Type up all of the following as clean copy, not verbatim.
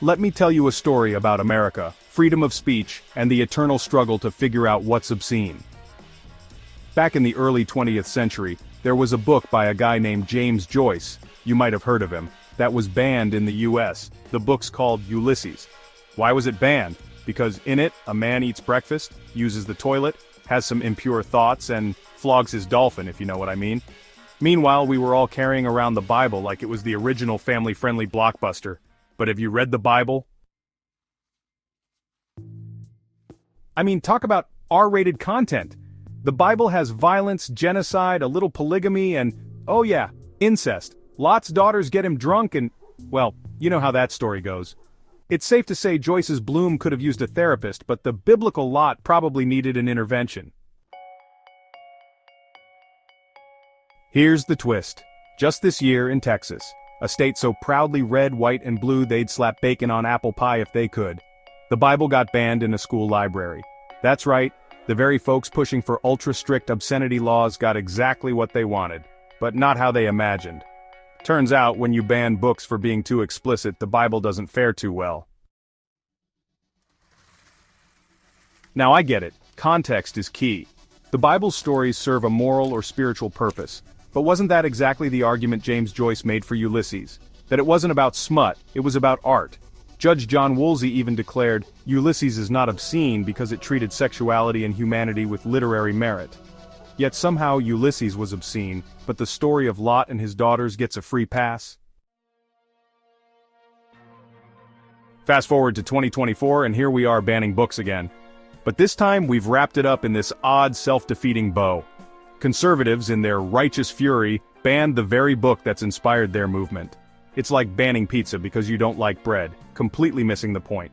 Let me tell you a story about America, freedom of speech, and the eternal struggle to figure out what's obscene. Back in the early 20th century, there was a book by a guy named James Joyce, you might have heard of him, that was banned in the US. The book's called Ulysses. Why was it banned? Because in it, a man eats breakfast, uses the toilet, has some impure thoughts, and flogs his dolphin, if you know what I mean. Meanwhile, we were all carrying around the Bible like it was the original family-friendly blockbuster. But have you read the Bible? I mean, talk about R-rated content. The Bible has violence, genocide, a little polygamy, and, oh yeah, incest. Lot's daughters get him drunk and, well, you know how that story goes. It's safe to say Joyce's Bloom could have used a therapist, but the biblical Lot probably needed an intervention. Here's the twist. Just this year in Texas, a state so proudly red, white, and blue they'd slap bacon on apple pie if they could, the Bible got banned in a school library. That's right, the very folks pushing for ultra-strict obscenity laws got exactly what they wanted, but not how they imagined. Turns out, when you ban books for being too explicit, the Bible doesn't fare too well. Now I get it, context is key. The Bible's stories serve a moral or spiritual purpose. But wasn't that exactly the argument James Joyce made for Ulysses? That it wasn't about smut, it was about art. Judge John Woolsey even declared, Ulysses is not obscene because it treated sexuality and humanity with literary merit. Yet somehow Ulysses was obscene, but the story of Lot and his daughters gets a free pass? Fast forward to 2024 and here we are banning books again. But this time we've wrapped it up in this odd self-defeating bow. Conservatives, in their righteous fury, banned the very book that's inspired their movement. It's like banning pizza because you don't like bread, completely missing the point.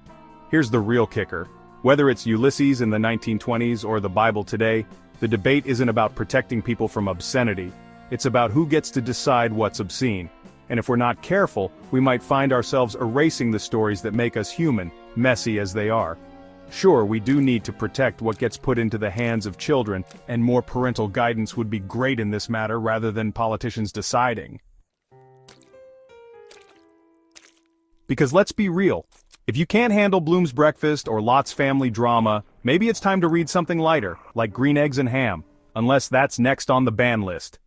Here's the real kicker. Whether it's Ulysses in the 1920s or the Bible today, the debate isn't about protecting people from obscenity. It's about who gets to decide what's obscene. And if we're not careful, we might find ourselves erasing the stories that make us human, messy as they are. Sure, we do need to protect what gets put into the hands of children, and more parental guidance would be great in this matter rather than politicians deciding. Because let's be real, if you can't handle Bloom's breakfast or Lot's family drama, maybe it's time to read something lighter, like Green Eggs and Ham, unless that's next on the ban list.